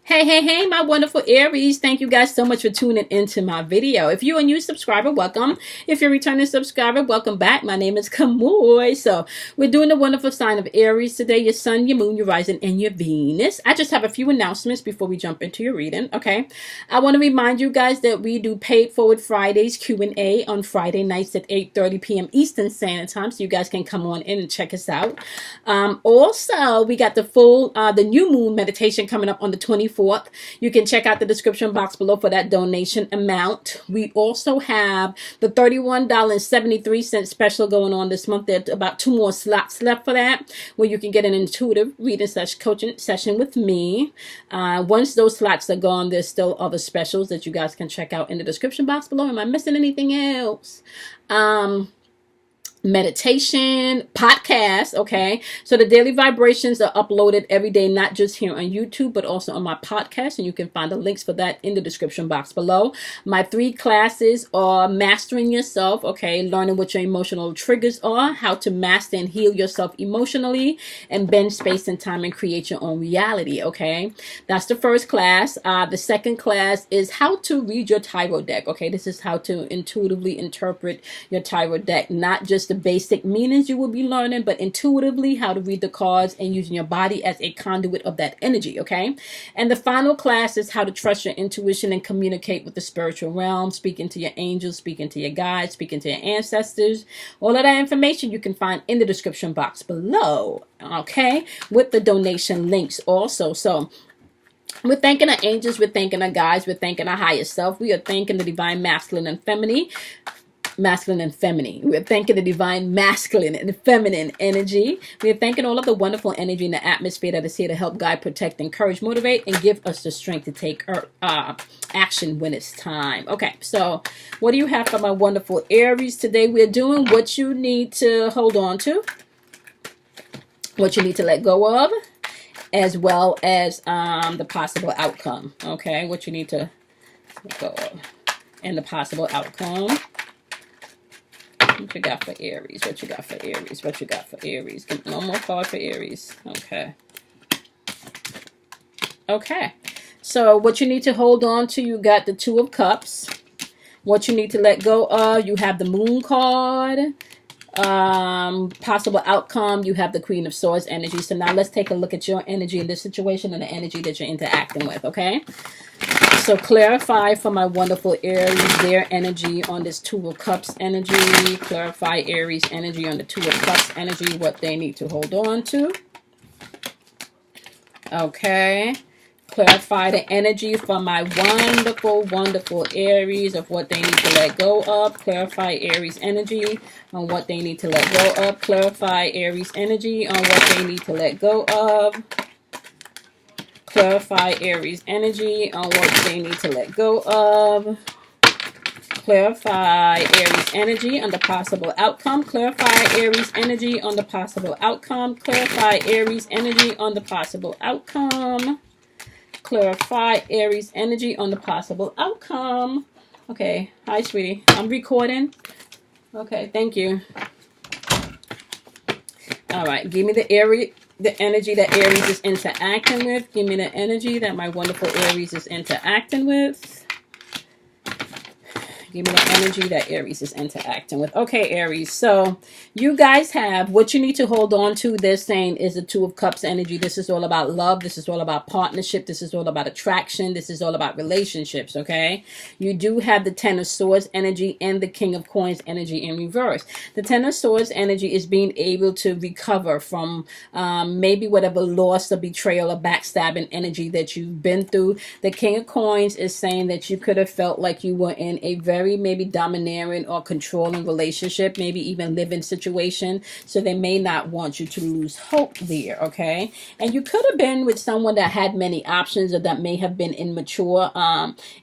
Hey, my wonderful Aries. Thank you guys so much for tuning into my video. If you're a new subscriber, welcome. If you're a returning subscriber, welcome back. My name is Cosmo. So we're doing the wonderful sign of Aries today. Your sun, your moon, your rising, and your Venus. I just have a few announcements before we jump into your reading, okay? I want to remind you guys that we do Paid Forward Fridays Q&A on Friday nights at 8:30 p.m. Eastern Standard Time, so you guys can come on in and check us out. Also, we got the new moon meditation coming up on the 24th. You can check out the description box below for that donation amount. We also have the $31.73 special going on this month. There's about 2 more slots left for that, where you can get an intuitive reading coaching session with me. Once those slots are gone, there's still other specials that you guys can check out in the description box below. Am I missing anything else? Meditation podcast, okay? So the daily vibrations are uploaded every day, not just here on YouTube, but also on my podcast, and you can find the links for that in the description box below. My 3 classes are Mastering Yourself, okay? Learning what your emotional triggers are, how to master and heal yourself emotionally, and bend space and time and create your own reality, okay? That's the first class. The second class is how to read your tarot deck, okay? This is how to intuitively interpret your tarot deck, not just the basic meanings you will be learning, but intuitively how to read the cards and using your body as a conduit of that energy, okay? And the final class is how to trust your intuition and communicate with the spiritual realm, speaking to your angels, speaking to your guides, speaking to your ancestors. All of that information you can find in the description box below, okay? With the donation links also. So we're thanking our angels, we're thanking our guides, we're thanking our higher self. We are thanking the divine masculine and feminine. We're thanking the divine masculine and feminine energy. We are thanking all of the wonderful energy in the atmosphere that is here to help guide, protect, encourage, motivate, and give us the strength to take action when it's time. Okay, so what do you have for my wonderful Aries today? We're doing what you need to hold on to, what you need to let go of, as well as the possible outcome. Okay, what you need to let go of and the possible outcome. What you got for Aries? What you got for Aries? What you got for Aries? Give me one more card for Aries. Okay. Okay. So what you need to hold on to, you got the 2 of Cups. What you need to let go of, you have the Moon card. Possible outcome, you have the Queen of Swords energy. So now let's take a look at your energy in this situation and the energy that you're interacting with, okay? So clarify for my wonderful Aries their energy on this 2 of Cups energy. Clarify Aries energy on the 2 of Cups energy, what they need to hold on to. Okay. Clarify the energy for my wonderful Aries of what they need to let go of. Clarify Aries energy on what they need to let go of. Clarify Aries energy on what they need to let go of. Clarify Aries energy on what they need to let go of. Clarify Aries energy on the possible outcome. Clarify Aries energy on the possible outcome. Clarify Aries energy on the possible outcome. Clarify Aries energy on the possible outcome. Okay. Hi, sweetie. I'm recording. Okay. Thank you. All right. Give me the energy that Aries is interacting with. Give me the energy that my wonderful Aries is interacting with. Give me the energy that Aries is interacting with. Okay, Aries. So you guys have what you need to hold on to. They're saying is the 2 of Cups energy. This is all about love. This is all about partnership. This is all about attraction. This is all about relationships, okay? You do have the 10 of Swords energy and the King of Coins energy in reverse. The 10 of Swords energy is being able to recover from maybe whatever loss or betrayal or backstabbing energy that you've been through. The King of Coins is saying that you could have felt like you were in a very maybe domineering or controlling relationship, maybe even living situation, so they may not want you to lose hope there, okay? And you could have been with someone that had many options or that may have been immature,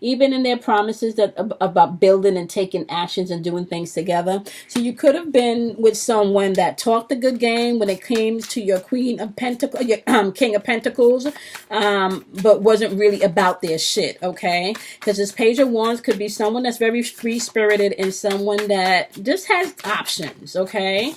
even in their promises that about building and taking actions and doing things together. So you could have been with someone that talked a good game when it came to your Queen of Pentacles, your King of Pentacles, but wasn't really about their shit, okay? Because this Page of Wands could be someone that's very free-spirited and someone that just has options, okay?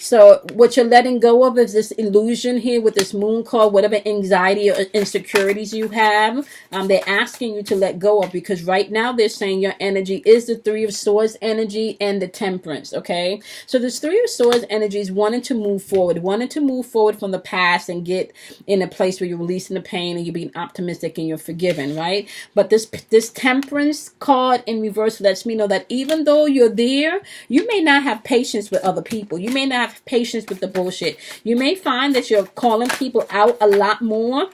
So what you're letting go of is this illusion here with this moon card, whatever anxiety or insecurities you have, they're asking you to let go of, because right now they're saying your energy is the Three of Swords energy and the Temperance, okay? So this Three of Swords energy is wanting to move forward from the past and get in a place where you're releasing the pain and you're being optimistic and you're forgiven, right? But this Temperance card in reverse lets me know that even though you're there, you may not have patience with other people. You may not have patience with the bullshit. You may find that you're calling people out a lot more.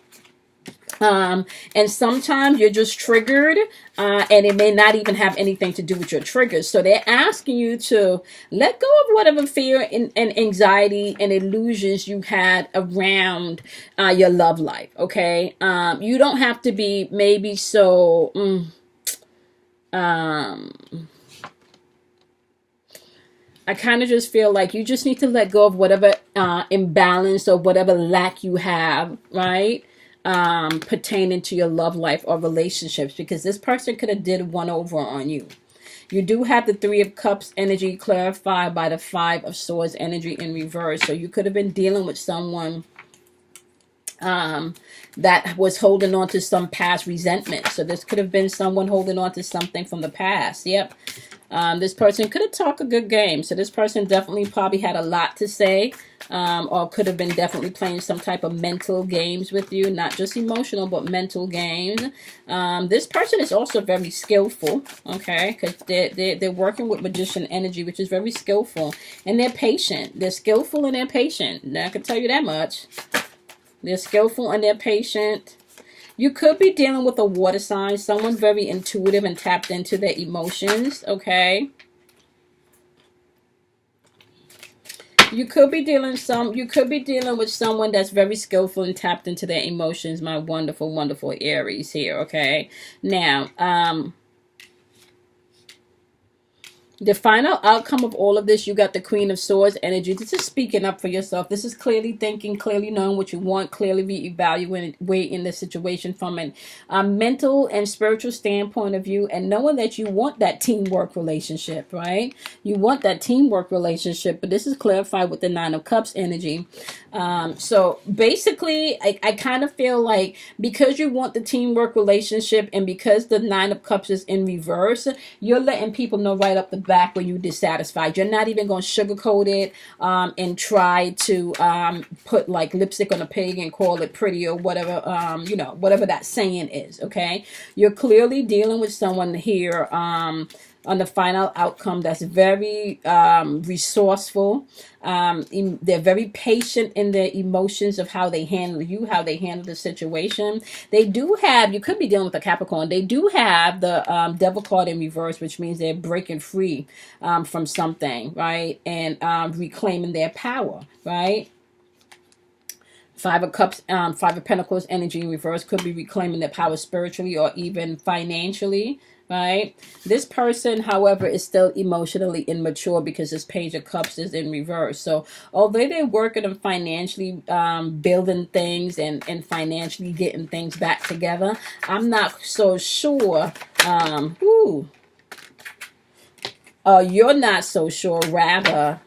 And sometimes you're just triggered, and it may not even have anything to do with your triggers. So they're asking you to let go of whatever fear and anxiety and illusions you had around your love life, okay? You don't have to be maybe so... I kind of just feel like you just need to let go of whatever imbalance or whatever lack you have, right? Pertaining to your love life or relationships, because this person could have did one over on you. You do have the Three of Cups energy clarified by the Five of Swords energy in reverse. So you could have been dealing with someone that was holding on to some past resentment. So this could have been someone holding on to something from the past. Yep. This person could have talked a good game. So this person definitely probably had a lot to say, or could have been definitely playing some type of mental games with you, not just emotional, but mental games. This person is also very skillful, okay, because they're working with magician energy, which is very skillful, and they're patient. They're skillful and they're patient. Now, I can tell you that much. They're skillful and they're patient. You could be dealing with a water sign, someone very intuitive and tapped into their emotions, okay? You could be dealing with someone that's very skillful and tapped into their emotions, my wonderful, wonderful Aries here, okay? Now, the final outcome of all of this, you got the Queen of Swords energy. This is speaking up for yourself. This is clearly thinking, clearly knowing what you want, clearly reevaluating the situation from a mental and spiritual standpoint of view, and knowing that you want that teamwork relationship, right? You want that teamwork relationship, but this is clarified with the Nine of Cups energy. So basically, I kind of feel like because you want the teamwork relationship and because the Nine of Cups is in reverse, you're letting people know right up the back when you're dissatisfied. You're not even going to sugarcoat it and try to put like lipstick on a pig and call it pretty or whatever, you know, whatever that saying is, okay? You're clearly dealing with someone here on the final outcome that's very resourceful. They're very patient in their emotions of how they handle you, how they handle the situation. They do have, you could be dealing with a Capricorn, they do have the Devil card in reverse, which means they're breaking free from something, right? And reclaiming their power, right? Five of Cups, Five of Pentacles energy in reverse could be reclaiming their power spiritually or even financially, right? This person, however, is still emotionally immature because this Page of Cups is in reverse. So although they're working on financially building things and financially getting things back together, I'm not so sure. You're not so sure, rather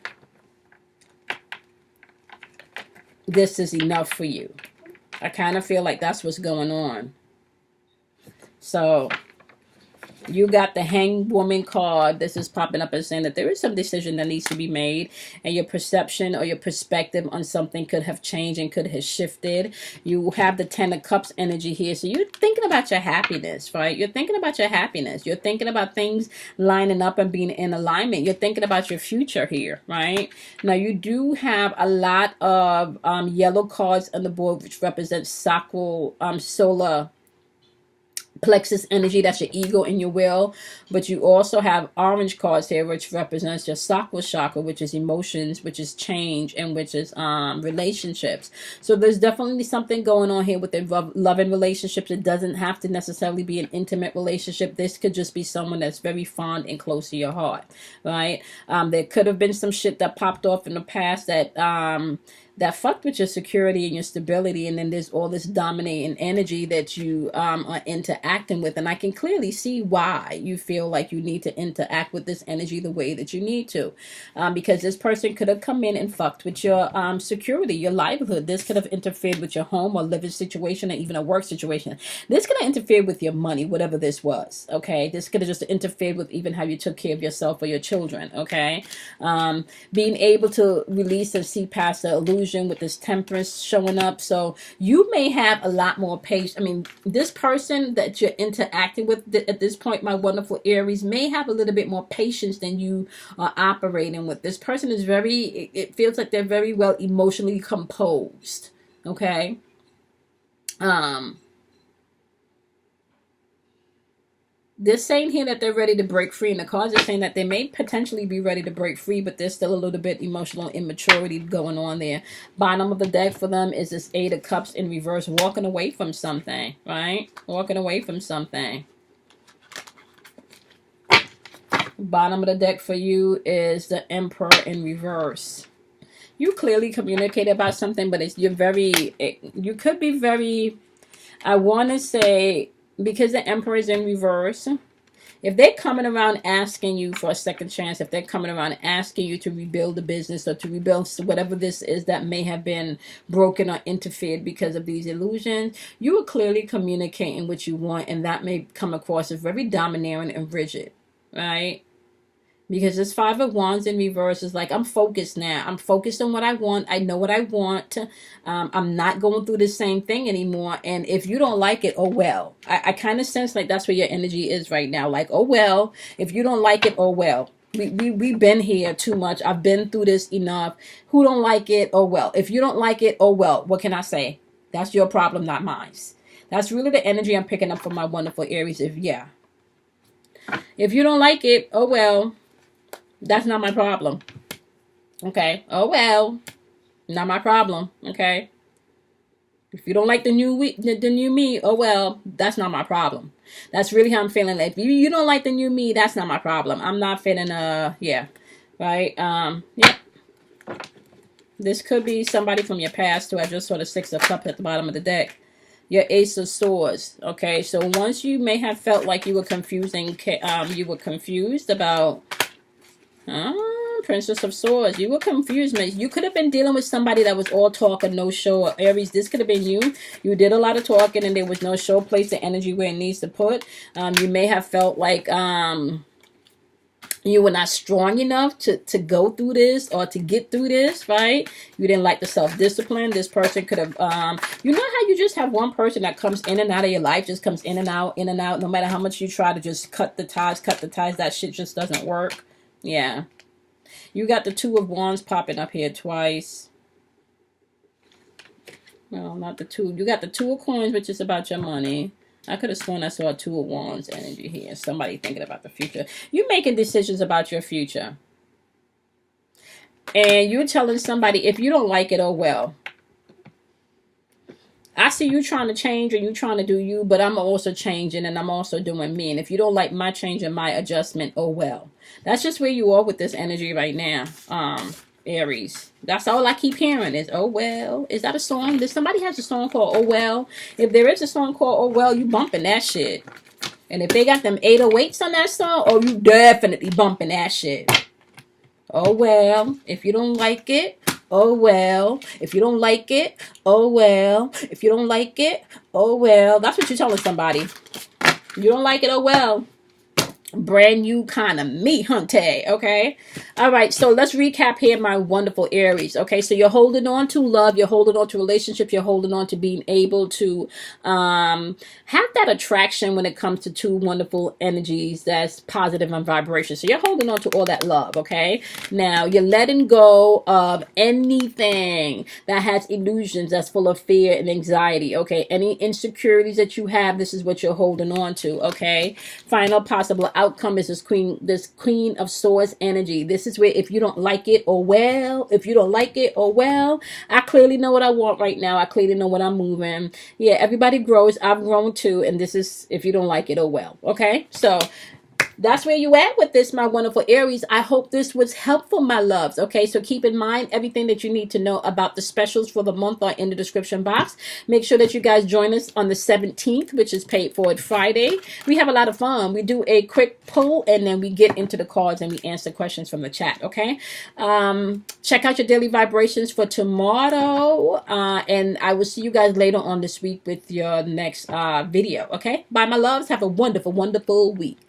this is enough for you. I kind of feel like that's what's going on. So you got the Hanged Woman card. This is popping up and saying that there is some decision that needs to be made, and your perception or your perspective on something could have changed and could have shifted. You have the Ten of Cups energy here. So you're thinking about your happiness, right? You're thinking about your happiness. You're thinking about things lining up and being in alignment. You're thinking about your future here, right? Now, you do have a lot of yellow cards on the board, which represents sacral, solar plexus energy. That's your ego and your will. But you also have orange cards here, which represents your sacral chakra, which is emotions, which is change, and which is relationships. So there's definitely something going on here with the love and relationships. It doesn't have to necessarily be an intimate relationship. This could just be someone that's very fond and close to your heart, right? There could have been some shit that popped off in the past that that fucked with your security and your stability, and then there's all this dominating energy that you are interacting with, and I can clearly see why you feel like you need to interact with this energy the way that you need to, because this person could have come in and fucked with your security, your livelihood. This could have interfered with your home or living situation, or even a work situation. This could have interfered with your money, whatever this was. Okay, this could have just interfered with even how you took care of yourself or your children. Okay, being able to release and see past the illusion with this Temperance showing up. So you may have a lot more patience. I mean, this person that you're interacting with at this point, my wonderful Aries, may have a little bit more patience than you are operating with. This person is very, it feels like they're very well emotionally composed. Okay. They're saying here that they're ready to break free, and the cards are saying that they may potentially be ready to break free, but there's still a little bit emotional immaturity going on there. Bottom of the deck for them is this Eight of Cups in reverse, walking away from something, right? Walking away from something. Bottom of the deck for you is the Emperor in reverse. You clearly communicate about something, but you could be very, I want to say, because the Emperor is in reverse, if they're coming around asking you for a second chance, if they're coming around asking you to rebuild the business or to rebuild whatever this is that may have been broken or interfered because of these illusions, you are clearly communicating what you want, and that may come across as very domineering and rigid, right? Because this Five of Wands in reverse is like, I'm focused now. I'm focused on what I want. I know what I want. I'm not going through the same thing anymore. And if you don't like it, oh well. I kind of sense like that's where your energy is right now. Like, oh well. If you don't like it, oh well. We've been here too much. I've been through this enough. Who don't like it? Oh well. If you don't like it, oh well. What can I say? That's your problem, not mine. That's really the energy I'm picking up from my wonderful Aries. If you don't like it, oh well. That's not my problem. Okay. Oh well. Not my problem. Okay. If you don't like the new me, oh well, that's not my problem. That's really how I'm feeling. Like, if you don't like the new me, that's not my problem. I'm not feeling yeah. Right? Yep. This could be somebody from your past too. I just saw the Six of Cups at the bottom of the deck. Your Ace of Swords. Okay, so once you may have felt like you were confused about Princess of Swords. You were confused, man. You could have been dealing with somebody that was all talk and no show. Or Aries, this could have been you. You did a lot of talking and there was no show. Place the energy where it needs to put. You may have felt like you were not strong enough to go through this or to get through this, right? You didn't like the self-discipline. This person could have, you know how you just have one person that comes in and out of your life, just comes in and out, no matter how much you try to just cut the ties, that shit just doesn't work. Yeah. You got the Two of Wands popping up here twice. No, not the two. You got the Two of Coins, which is about your money. I could have sworn I saw a Two of Wands energy here. Somebody thinking about the future. You making decisions about your future. And you're telling somebody, if you don't like it, oh well. I see you trying to change and you trying to do you, but I'm also changing and I'm also doing me. And if you don't like my change and my adjustment, oh well. That's just where you are with this energy right now, Aries. That's all I keep hearing is, oh well. Is that a song? Does somebody has a song called Oh Well? If there is a song called Oh Well, you bumping that shit. And if they got them 808s on that song, oh, you definitely bumping that shit. Oh well. If you don't like it, oh well. If you don't like it, oh well. If you don't like it, oh well. That's what you're telling somebody. You don't like it, oh well. Brand new kind of me, hunty. Okay. All right. So let's recap here, my wonderful Aries. Okay. So you're holding on to love. You're holding on to relationships. You're holding on to being able to have that attraction when it comes to two wonderful energies that's positive and vibration. So you're holding on to all that love. Okay. Now you're letting go of anything that has illusions, that's full of fear and anxiety. Okay. Any insecurities that you have, this is what you're holding on to. Okay. Final possible outcome is this Queen of Swords energy. This is where, if you don't like it, oh well. If you don't like it, oh well. I clearly know what I want right now. I clearly know what I'm moving. Yeah, everybody grows. I've grown too. And this is, if you don't like it, oh well. Okay. So that's where you at with this, my wonderful Aries. I hope this was helpful, my loves. Okay, so keep in mind everything that you need to know about the specials for the month are in the description box. Make sure that you guys join us on the 17th, which is Paid Forward Friday. We have a lot of fun. We do a quick poll, and then we get into the cards and we answer questions from the chat. Okay, check out your daily vibrations for tomorrow, and I will see you guys later on this week with your next video. Okay, bye, my loves. Have a wonderful, wonderful week.